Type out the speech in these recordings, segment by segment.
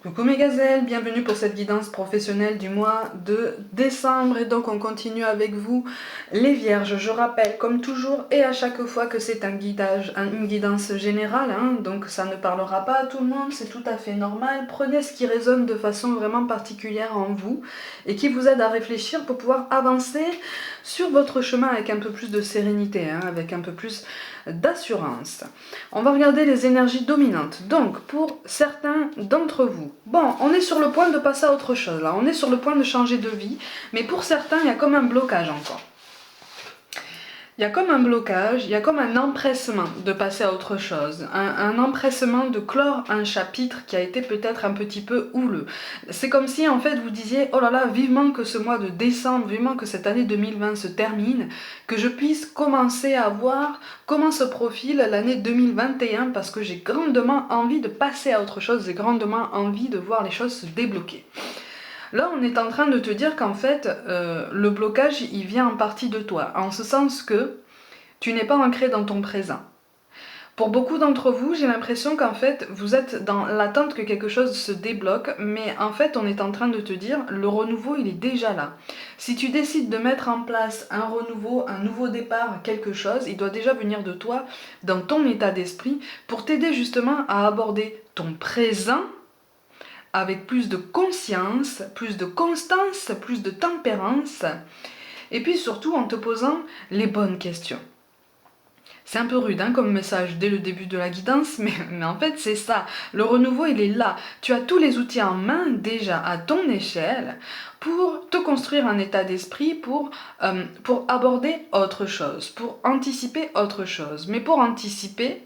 Coucou mes gazelles, bienvenue pour cette guidance professionnelle du mois de décembre et donc on continue avec vous les vierges. Je rappelle comme toujours et à chaque fois que c'est un guidage, une guidance générale, donc ça ne parlera pas à tout le monde, c'est tout à fait normal. Prenez ce qui résonne de façon vraiment particulière en vous et qui vous aide à réfléchir pour pouvoir avancer sur votre chemin avec un peu plus de sérénité, avec un peu plus d'assurance. On va regarder les énergies dominantes. Donc, pour certains d'entre vous, bon, on est sur le point de passer à autre chose, là. On est sur le point de changer de vie, mais pour certains, il y a comme un blocage encore. Il y a comme un blocage, il y a comme un empressement de passer à autre chose, un empressement de clore un chapitre qui a été peut-être un petit peu houleux. C'est comme si en fait vous disiez oh là là, vivement que ce mois de décembre, vivement que cette année 2020 se termine, que je puisse commencer à voir comment se profile l'année 2021 parce que j'ai grandement envie de passer à autre chose, j'ai grandement envie de voir les choses se débloquer. Là, on est en train de te dire qu'en fait, le blocage, il vient en partie de toi, en ce sens que tu n'es pas ancré dans ton présent. Pour beaucoup d'entre vous, j'ai l'impression qu'en fait, vous êtes dans l'attente que quelque chose se débloque, mais en fait, on est en train de te dire, le renouveau, il est déjà là. Si tu décides de mettre en place un renouveau, un nouveau départ, quelque chose, il doit déjà venir de toi, dans ton état d'esprit, pour t'aider justement à aborder ton présent avec plus de conscience, plus de constance, plus de tempérance, et puis surtout en te posant les bonnes questions. C'est un peu rude comme message dès le début de la guidance, mais en fait c'est ça. Le renouveau il est là. Tu as tous les outils en main déjà à ton échelle pour te construire un état d'esprit, pour aborder autre chose, pour anticiper autre chose. Mais pour anticiper,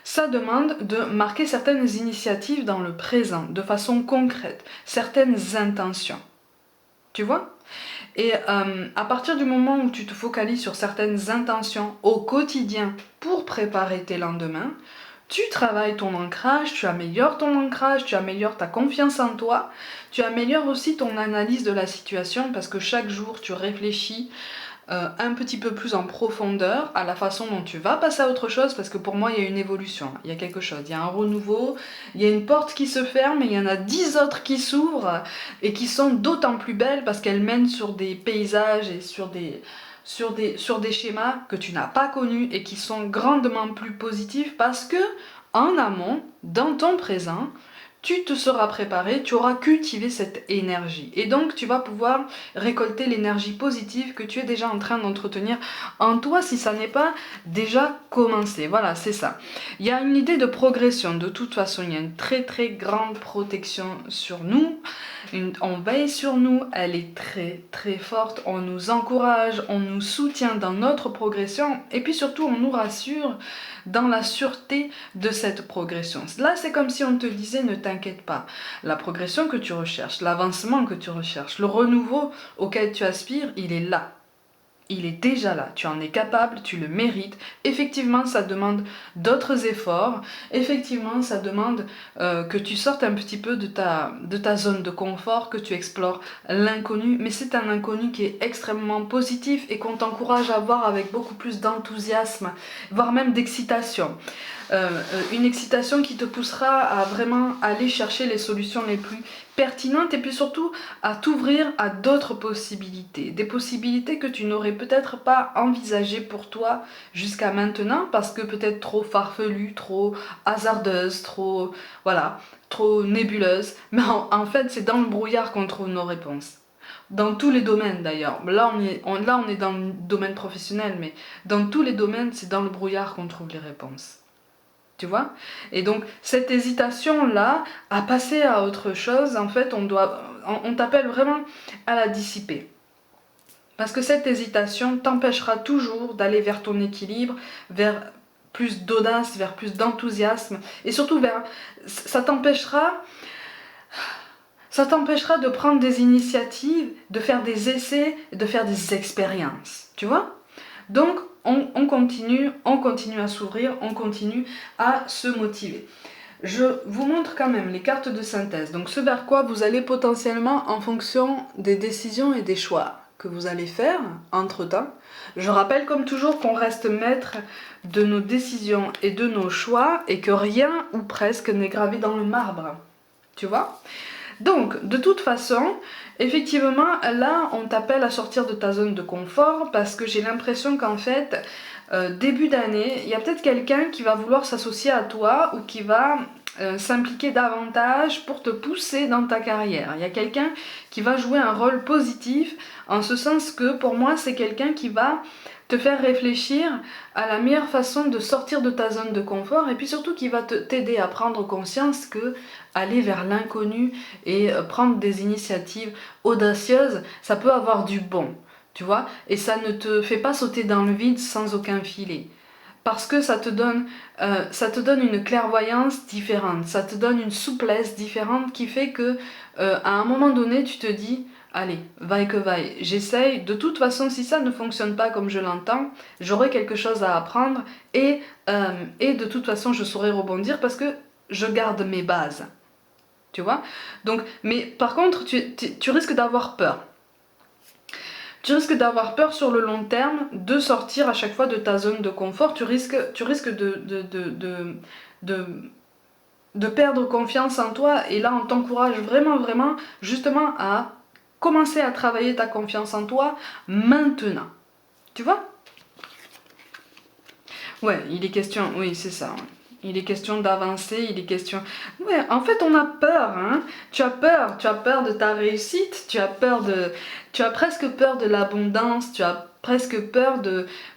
ça demande de marquer certaines initiatives dans le présent, de façon concrète, certaines intentions. Tu vois ? Et à partir du moment où tu te focalises sur certaines intentions au quotidien pour préparer tes lendemains, tu travailles ton ancrage, tu améliores ton ancrage, tu améliores ta confiance en toi, tu améliores aussi ton analyse de la situation parce que chaque jour tu réfléchis un petit peu plus en profondeur à la façon dont tu vas passer à autre chose parce que pour moi il y a une évolution, il y a quelque chose, il y a un renouveau, il y a une porte qui se ferme et il y en a 10 autres qui s'ouvrent et qui sont d'autant plus belles parce qu'elles mènent sur des paysages et sur des schémas que tu n'as pas connus et qui sont grandement plus positifs parce que en amont, dans ton présent, tu te seras préparé, tu auras cultivé cette énergie. Et donc, tu vas pouvoir récolter l'énergie positive que tu es déjà en train d'entretenir en toi si ça n'est pas déjà commencé. Voilà, c'est ça. Il y a une idée de progression. De toute façon, il y a une très très grande protection sur nous. On veille sur nous, elle est très très forte. On nous encourage, on nous soutient dans notre progression. Et puis surtout, on nous rassure dans la sûreté de cette progression. Là, c'est comme si on te disait ne t'inquiète pas. La progression que tu recherches, l'avancement que tu recherches, le renouveau auquel tu aspires, il est là. Il est déjà là, tu en es capable, tu le mérites. Effectivement, ça demande d'autres efforts. Effectivement, ça demande que tu sortes un petit peu de ta zone de confort, que tu explores l'inconnu. Mais c'est un inconnu qui est extrêmement positif et qu'on t'encourage à voir avec beaucoup plus d'enthousiasme, voire même d'excitation. Une excitation qui te poussera à vraiment aller chercher les solutions les plus pertinentes et puis surtout à t'ouvrir à d'autres possibilités. Des possibilités que tu n'aurais peut-être pas envisagées pour toi jusqu'à maintenant parce que peut-être trop farfelues, trop hasardeuses, trop nébuleuses. Mais en fait, c'est dans le brouillard qu'on trouve nos réponses. Dans tous les domaines d'ailleurs. Là, on est dans le domaine professionnel, mais dans tous les domaines, c'est dans le brouillard qu'on trouve les réponses. Tu vois? Et donc, cette hésitation-là, à passer à autre chose, en fait, on t'appelle vraiment à la dissiper. Parce que cette hésitation t'empêchera toujours d'aller vers ton équilibre, vers plus d'audace, vers plus d'enthousiasme, et surtout ça t'empêchera de prendre des initiatives, de faire des essais, de faire des expériences. Tu vois? Donc, on continue à s'ouvrir, on continue à se motiver. Je vous montre quand même les cartes de synthèse. Donc, ce vers quoi vous allez potentiellement, en fonction des décisions et des choix que vous allez faire entre-temps. Je rappelle comme toujours qu'on reste maître de nos décisions et de nos choix et que rien ou presque n'est gravé dans le marbre. tu vois. Donc, de toute façon, effectivement, là, on t'appelle à sortir de ta zone de confort parce que j'ai l'impression qu'en fait, début d'année, il y a peut-être quelqu'un qui va vouloir s'associer à toi ou qui va s'impliquer davantage pour te pousser dans ta carrière. Il y a quelqu'un qui va jouer un rôle positif en ce sens que pour moi, c'est quelqu'un qui va te faire réfléchir à la meilleure façon de sortir de ta zone de confort et puis surtout qui va t'aider à prendre conscience que aller vers l'inconnu et prendre des initiatives audacieuses, ça peut avoir du bon, tu vois, et ça ne te fait pas sauter dans le vide sans aucun filet. Parce que ça te donne une clairvoyance différente, ça te donne une souplesse différente qui fait que à un moment donné tu te dis allez, vaille que vaille, j'essaye, de toute façon si ça ne fonctionne pas comme je l'entends, j'aurai quelque chose à apprendre et de toute façon je saurai rebondir parce que je garde mes bases. Tu vois. Donc, mais par contre, tu risques d'avoir peur. Tu risques d'avoir peur sur le long terme de sortir à chaque fois de ta zone de confort. Tu risques de perdre confiance en toi. Et là, on t'encourage vraiment, vraiment, justement, à commencer à travailler ta confiance en toi maintenant. Tu vois? Ouais, il est question... Oui, c'est ça. Ouais. Il est question d'avancer, il est question... Ouais, en fait, on a peur, hein. Tu as peur de ta réussite, tu as presque peur de l'abondance, tu as presque peur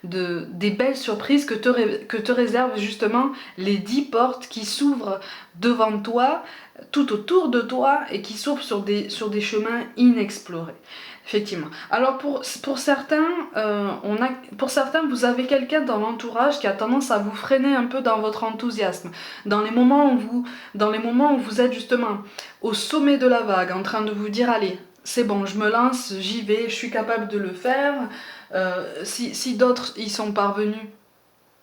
des belles surprises que te réservent justement les 10 portes qui s'ouvrent devant toi, tout autour de toi et qui s'ouvrent sur des chemins inexplorés. Effectivement. Alors pour certains, pour certains, vous avez quelqu'un dans l'entourage qui a tendance à vous freiner un peu dans votre enthousiasme. Dans les moments où vous êtes justement au sommet de la vague, en train de vous dire allez, c'est bon, je me lance, j'y vais, je suis capable de le faire. Si d'autres y sont parvenus,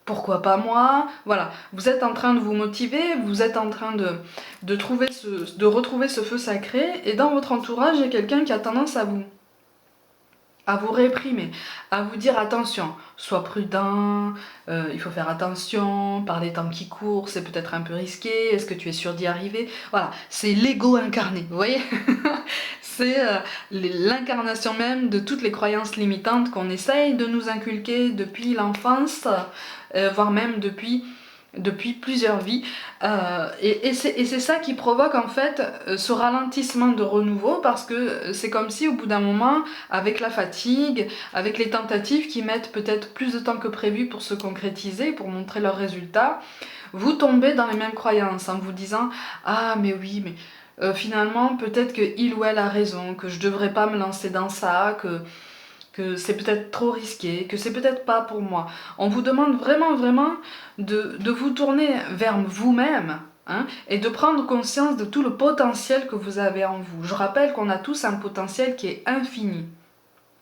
pourquoi pas moi? Voilà, vous êtes en train de vous motiver, vous êtes en train de retrouver ce feu sacré, et dans votre entourage, il y a quelqu'un qui a tendance à vous réprimer, à vous dire attention, sois prudent, il faut faire attention, par les temps qui courent, c'est peut-être un peu risqué, est-ce que tu es sûr d'y arriver? Voilà, c'est l'ego incarné, vous voyez. C'est l'incarnation même de toutes les croyances limitantes qu'on essaye de nous inculquer depuis l'enfance, voire même depuis plusieurs vies. Et c'est ça qui provoque en fait ce ralentissement de renouveau, parce que c'est comme si au bout d'un moment, avec la fatigue, avec les tentatives qui mettent peut-être plus de temps que prévu pour se concrétiser, pour montrer leurs résultats, vous tombez dans les mêmes croyances en vous disant « Ah mais oui, mais finalement peut-être que il ou elle a raison, que je devrais pas me lancer dans ça, que c'est peut-être trop risqué, que c'est peut-être pas pour moi. » On vous demande vraiment, vraiment de vous tourner vers vous-même, hein, et de prendre conscience de tout le potentiel que vous avez en vous. Je rappelle qu'on a tous un potentiel qui est infini.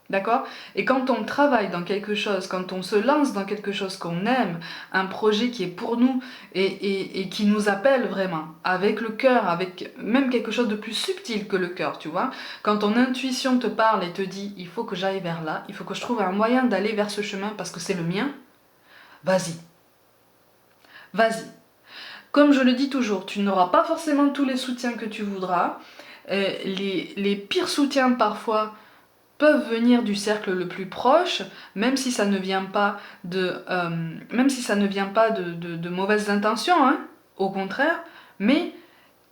D'accord? Et quand on travaille dans quelque chose, quand on se lance dans quelque chose qu'on aime, un projet qui est pour nous et qui nous appelle vraiment, avec le cœur, avec même quelque chose de plus subtil que le cœur, tu vois, quand ton intuition te parle et te dit il faut que j'aille vers là, il faut que je trouve un moyen d'aller vers ce chemin parce que c'est le mien, vas-y. Vas-y. Comme je le dis toujours, tu n'auras pas forcément tous les soutiens que tu voudras. Les pires soutiens parfois peuvent venir du cercle le plus proche, même si ça ne vient pas de mauvaises intentions, hein, au contraire, mais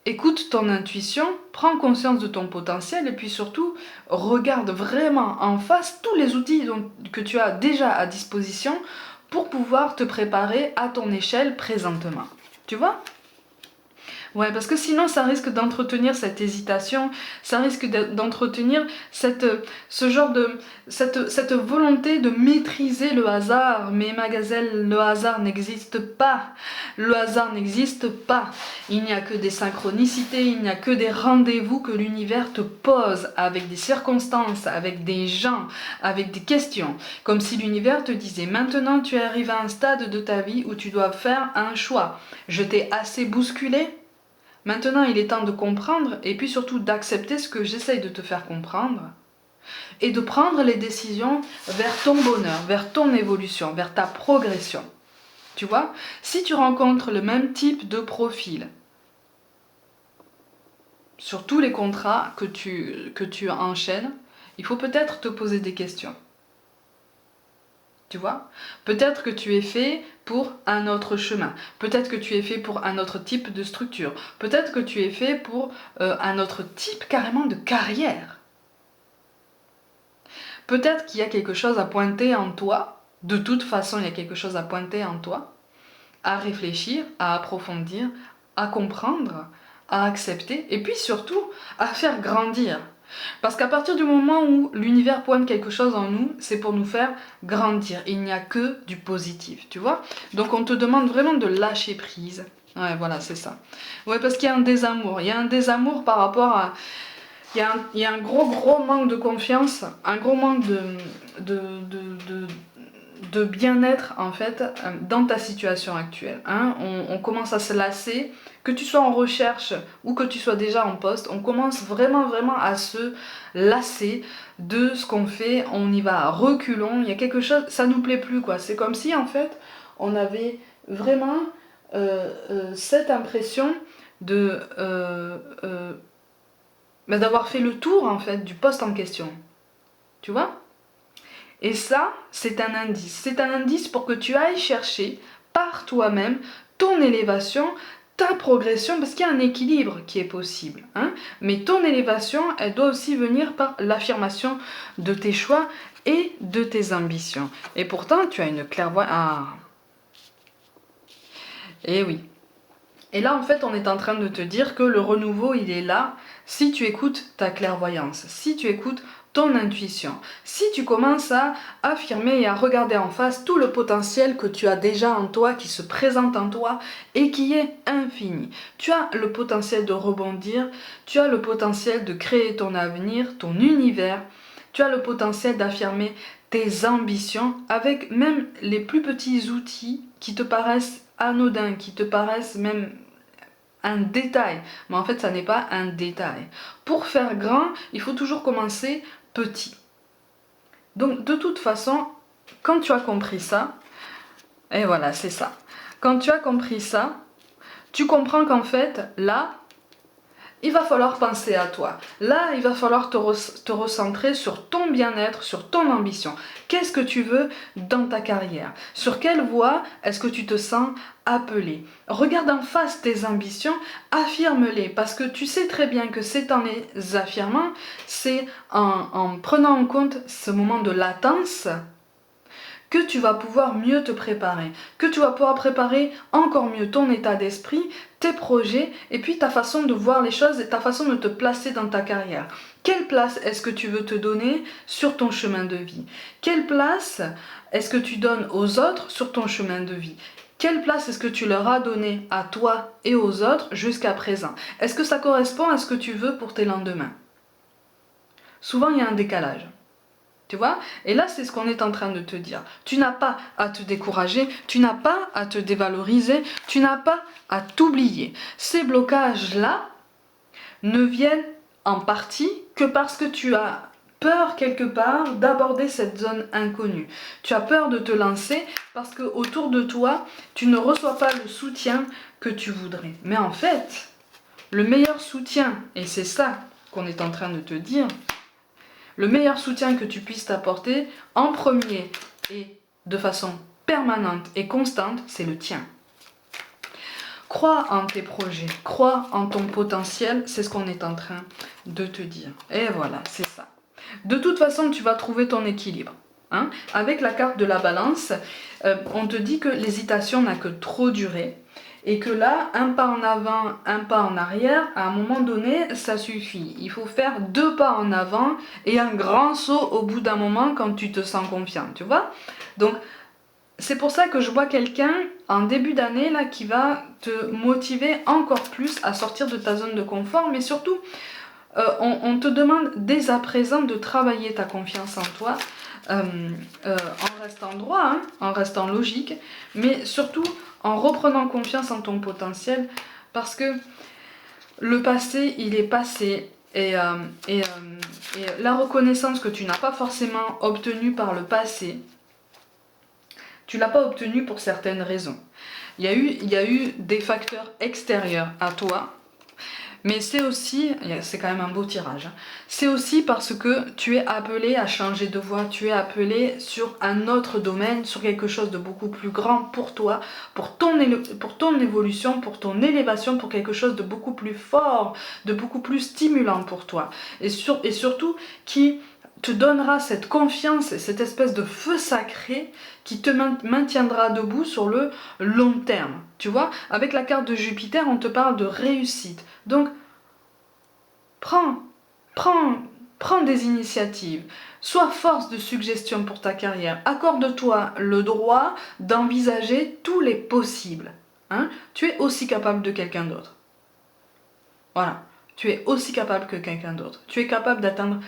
écoute ton intuition, prends conscience de ton potentiel et puis surtout regarde vraiment en face tous les outils que tu as déjà à disposition pour pouvoir te préparer à ton échelle présentement. Tu vois ? Ouais, parce que sinon ça risque d'entretenir cette hésitation, ça risque d'entretenir cette volonté de maîtriser le hasard. Mais ma gazelle, le hasard n'existe pas. Le hasard n'existe pas. Il n'y a que des synchronicités, il n'y a que des rendez-vous que l'univers te pose avec des circonstances, avec des gens, avec des questions. Comme si l'univers te disait maintenant tu es arrivé à un stade de ta vie où tu dois faire un choix. Je t'ai assez bousculé. Maintenant, il est temps de comprendre et puis surtout d'accepter ce que j'essaye de te faire comprendre et de prendre les décisions vers ton bonheur, vers ton évolution, vers ta progression. Tu vois, si tu rencontres le même type de profil, sur tous les contrats que tu enchaînes, il faut peut-être te poser des questions. Tu vois? Peut-être que tu es fait pour un autre chemin. Peut-être que tu es fait pour un autre type de structure. Peut-être que tu es fait pour un autre type carrément de carrière. Peut-être qu'il y a quelque chose à pointer en toi. De toute façon, il y a quelque chose à pointer en toi, à réfléchir, à approfondir, à comprendre, à accepter et puis surtout à faire grandir. Parce qu'à partir du moment où l'univers pointe quelque chose en nous, c'est pour nous faire grandir. Il n'y a que du positif, tu vois. Donc on te demande vraiment de lâcher prise. Ouais, voilà, c'est ça. Ouais, parce qu'il y a un désamour. Il y a un désamour par rapport à... Il y a un gros manque de confiance, un gros manque de, de, de bien-être en fait dans ta situation actuelle. Hein. On commence à se lasser, que tu sois en recherche ou que tu sois déjà en poste, on commence vraiment à se lasser de ce qu'on fait, on y va à reculons, il y a quelque chose, ça nous plaît plus quoi. C'est comme si en fait on avait vraiment cette impression de d'avoir fait le tour en fait du poste en question. Tu vois? Et ça, c'est un indice. C'est un indice pour que tu ailles chercher par toi-même ton élévation, ta progression, parce qu'il y a un équilibre qui est possible. Hein. Mais ton élévation, elle doit aussi venir par l'affirmation de tes choix et de tes ambitions. Et pourtant, tu as une clairvoyance. Ah. Eh oui. Et là, en fait, on est en train de te dire que le renouveau, il est là si tu écoutes ta clairvoyance, si tu écoutes ton intuition, si tu commences à affirmer et à regarder en face tout le potentiel que tu as déjà en toi, qui se présente en toi et qui est infini. Tu as le potentiel de rebondir, tu as le potentiel de créer ton avenir, ton univers, tu as le potentiel d'affirmer tes ambitions avec même les plus petits outils qui te paraissent anodins, qui te paraissent même un détail, mais en fait ça n'est pas un détail. Pour faire grand, il faut toujours commencer petit. Donc de toute façon, quand tu as compris ça, et voilà, c'est ça. Quand tu as compris ça, tu comprends qu'en fait, là, il va falloir penser à toi. Là, il va falloir te recentrer sur ton bien-être, sur ton ambition. Qu'est-ce que tu veux dans ta carrière? Sur quelle voie est-ce que tu te sens appelé? Regarde en face tes ambitions, affirme-les, parce que tu sais très bien que c'est en les affirmant, c'est en prenant en compte ce moment de latence que tu vas pouvoir mieux te préparer, que tu vas pouvoir préparer encore mieux ton état d'esprit, tes projets et puis ta façon de voir les choses et ta façon de te placer dans ta carrière. Quelle place est-ce que tu veux te donner sur ton chemin de vie? Quelle place est-ce que tu donnes aux autres sur ton chemin de vie? Quelle place est-ce que tu leur as donné à toi et aux autres jusqu'à présent? Est-ce que ça correspond à ce que tu veux pour tes lendemains? Souvent, il y a un décalage. Tu vois? Et là, c'est ce qu'on est en train de te dire. Tu n'as pas à te décourager, tu n'as pas à te dévaloriser, tu n'as pas à t'oublier. Ces blocages-là ne viennent en partie que parce que tu as peur quelque part d'aborder cette zone inconnue. Tu as peur de te lancer parce que autour de toi, tu ne reçois pas le soutien que tu voudrais. Mais en fait, le meilleur soutien, et c'est ça qu'on est en train de te dire, le meilleur soutien que tu puisses t'apporter en premier et de façon permanente et constante, c'est le tien. Crois en tes projets, crois en ton potentiel, c'est ce qu'on est en train de te dire. Et voilà, c'est ça. De toute façon, tu vas trouver ton équilibre. Hein. Avec la carte de la balance, on te dit que l'hésitation n'a que trop duré. Et que là, un pas en avant, un pas en arrière, à un moment donné, ça suffit. Il faut faire 2 pas en avant et un grand saut au bout d'un moment quand tu te sens confiant, tu vois? Donc, c'est pour ça que je vois quelqu'un en début d'année là qui va te motiver encore plus à sortir de ta zone de confort, mais surtout, on te demande dès à présent de travailler ta confiance en toi, en restant droit, hein, en restant logique, mais surtout en reprenant confiance en ton potentiel, parce que le passé, il est passé, et la reconnaissance que tu n'as pas forcément obtenue par le passé, tu l'as pas obtenue pour certaines raisons. Il y a eu des facteurs extérieurs à toi, Mais c'est aussi, c'est quand même un beau tirage, hein. C'est aussi parce que tu es appelé à changer de voie, tu es appelé sur un autre domaine, sur quelque chose de beaucoup plus grand pour toi, pour ton évolution, pour ton élévation, pour quelque chose de beaucoup plus fort, de beaucoup plus stimulant pour toi. Et surtout qui te donnera cette confiance et cette espèce de feu sacré qui te maintiendra debout sur le long terme. Tu vois, avec la carte de Jupiter, on te parle de réussite. Donc, prends des initiatives. Sois force de suggestion pour ta carrière. Accorde-toi le droit d'envisager tous les possibles. Hein? Tu es aussi capable de quelqu'un d'autre. Voilà. Tu es aussi capable que quelqu'un d'autre. Tu es capable d'atteindre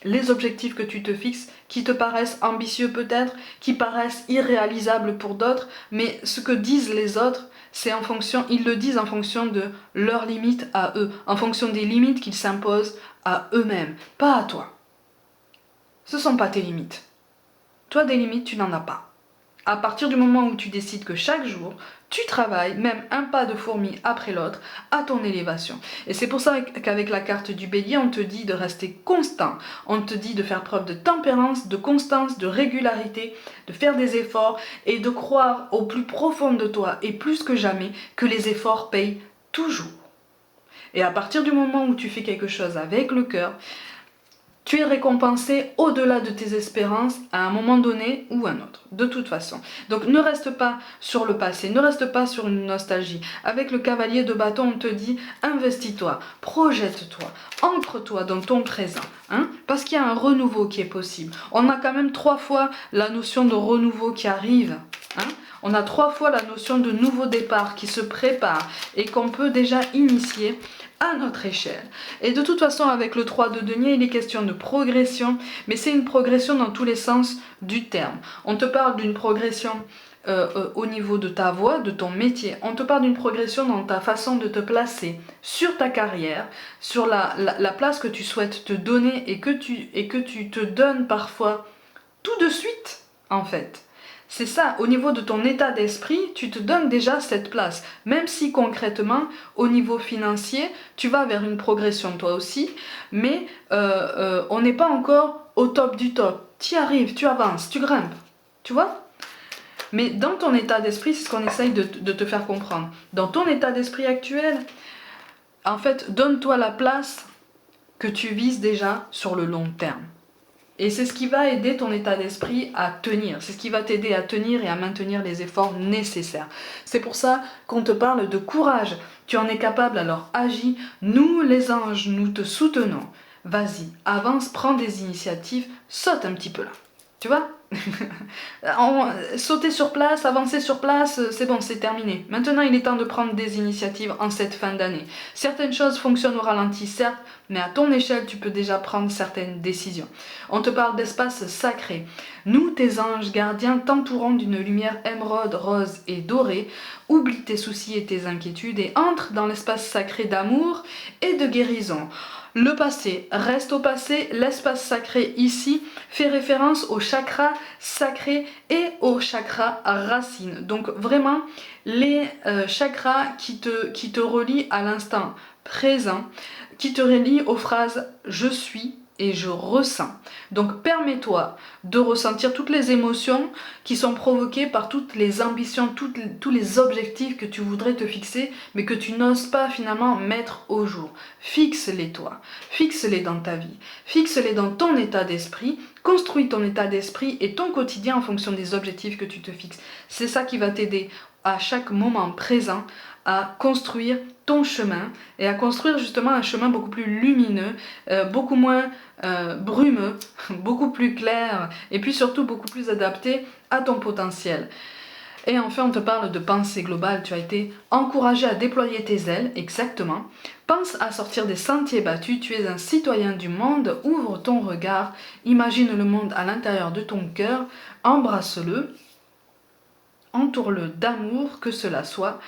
les objectifs que tu te fixes, qui te paraissent ambitieux peut-être, qui paraissent irréalisables pour d'autres, mais ce que disent les autres, c'est en fonction, ils le disent en fonction de leurs limites à eux, en fonction des limites qu'ils s'imposent à eux-mêmes, pas à toi. Ce ne sont pas tes limites. Toi, des limites, tu n'en as pas. À partir du moment où tu décides que chaque jour, tu travailles, même un pas de fourmi après l'autre, à ton élévation. Et c'est pour ça qu'avec la carte du bélier, on te dit de rester constant. On te dit de faire preuve de tempérance, de constance, de régularité, de faire des efforts et de croire au plus profond de toi et plus que jamais que les efforts payent toujours. Et à partir du moment où tu fais quelque chose avec le cœur, tu es récompensé au-delà de tes espérances à un moment donné ou un autre, de toute façon. Donc ne reste pas sur le passé, ne reste pas sur une nostalgie. Avec le cavalier de bâton, on te dit investis-toi, projette-toi, ancre-toi dans ton présent. Hein, parce qu'il y a un renouveau qui est possible. On a quand même 3 fois la notion de renouveau qui arrive. Hein, on a 3 fois la notion de nouveau départ qui se prépare et qu'on peut déjà initier à notre échelle. Et de toute façon, avec le 3 de denier, il est question de progression, mais c'est une progression dans tous les sens du terme. On te parle d'une progression au niveau de ta voie, de ton métier. On te parle d'une progression dans ta façon de te placer sur ta carrière, sur la place que tu souhaites te donner et que tu te donnes parfois tout de suite, en fait. C'est ça, au niveau de ton état d'esprit, tu te donnes déjà cette place. Même si concrètement, au niveau financier, tu vas vers une progression toi aussi, mais on n'est pas encore au top du top. Tu y arrives, tu avances, tu grimpes. Tu vois ? Mais dans ton état d'esprit, c'est ce qu'on essaye de te faire comprendre. Dans ton état d'esprit actuel, en fait, donne-toi la place que tu vises déjà sur le long terme. Et c'est ce qui va aider ton état d'esprit à tenir. C'est ce qui va t'aider à tenir et à maintenir les efforts nécessaires. C'est pour ça qu'on te parle de courage. Tu en es capable, alors agis. Nous, les anges, nous te soutenons. Vas-y, avance, prends des initiatives, saute un petit peu là. Tu vois ? Sauter sur place, avancer sur place, c'est bon, c'est terminé. Maintenant, il est temps de prendre des initiatives en cette fin d'année. Certaines choses fonctionnent au ralenti, certes, mais à ton échelle, tu peux déjà prendre certaines décisions. On te parle d'espace sacré. Nous, tes anges gardiens, t'entourons d'une lumière émeraude, rose et dorée. Oublie tes soucis et tes inquiétudes et entre dans l'espace sacré d'amour et de guérison. Le passé reste au passé, l'espace sacré ici fait référence au chakra sacré et au chakra racine. Donc vraiment les chakras qui te relient à l'instant présent, qui te relient aux phrases je suis et je ressens. Donc permets-toi de ressentir toutes les émotions qui sont provoquées par toutes les ambitions, tous les objectifs que tu voudrais te fixer, mais que tu n'oses pas finalement mettre au jour. Fixe-les toi, fixe-les dans ta vie, fixe-les dans ton état d'esprit, construis ton état d'esprit et ton quotidien en fonction des objectifs que tu te fixes. C'est ça qui va t'aider à chaque moment présent à construire ton chemin et à construire justement un chemin beaucoup plus lumineux, beaucoup moins brumeux, beaucoup plus clair et puis surtout beaucoup plus adapté à ton potentiel. Et enfin, on te parle de pensée globale. Tu as été encouragé à déployer tes ailes, exactement. Pense à sortir des sentiers battus. Tu es un citoyen du monde. Ouvre ton regard. Imagine le monde à l'intérieur de ton cœur. Embrasse-le. Entoure-le d'amour, que cela soit.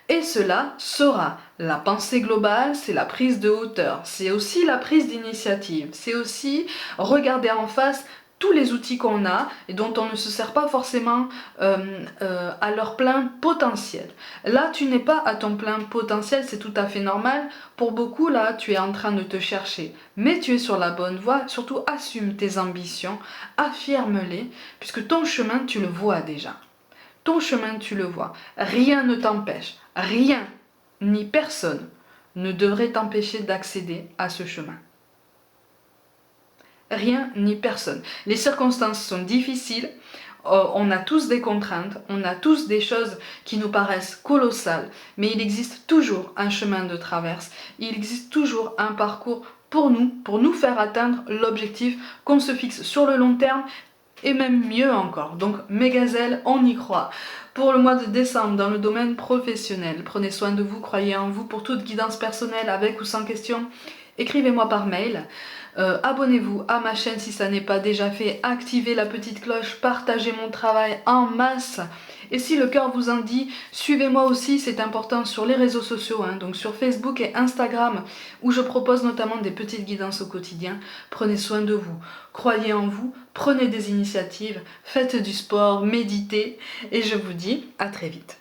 Et cela sera. La pensée globale, c'est la prise de hauteur. C'est aussi la prise d'initiative. C'est aussi regarder en face tous les outils qu'on a et dont on ne se sert pas forcément à leur plein potentiel. Là, tu n'es pas à ton plein potentiel, c'est tout à fait normal. Pour beaucoup, là, tu es en train de te chercher, mais tu es sur la bonne voie. Surtout, assume tes ambitions, affirme-les, puisque ton chemin, tu le vois déjà. Ton chemin, tu le vois. Rien ne t'empêche, rien, ni personne, ne devrait t'empêcher d'accéder à ce chemin. Rien ni personne. Les circonstances sont difficiles, on a tous des contraintes, on a tous des choses qui nous paraissent colossales, mais il existe toujours un chemin de traverse, il existe toujours un parcours pour nous faire atteindre l'objectif qu'on se fixe sur le long terme, et même mieux encore. Donc mes gazelles, on y croit. Pour le mois de décembre, dans le domaine professionnel, prenez soin de vous, croyez en vous. Pour toute guidance personnelle, avec ou sans question, écrivez-moi par mail. Abonnez-vous à ma chaîne si ça n'est pas déjà fait, activez la petite cloche, partagez mon travail en masse. Et si le cœur vous en dit, suivez-moi aussi, c'est important, sur les réseaux sociaux, donc sur Facebook et Instagram, où je propose notamment des petites guidances au quotidien. Prenez soin de vous, croyez en vous, prenez des initiatives, faites du sport, méditez, et je vous dis à très vite.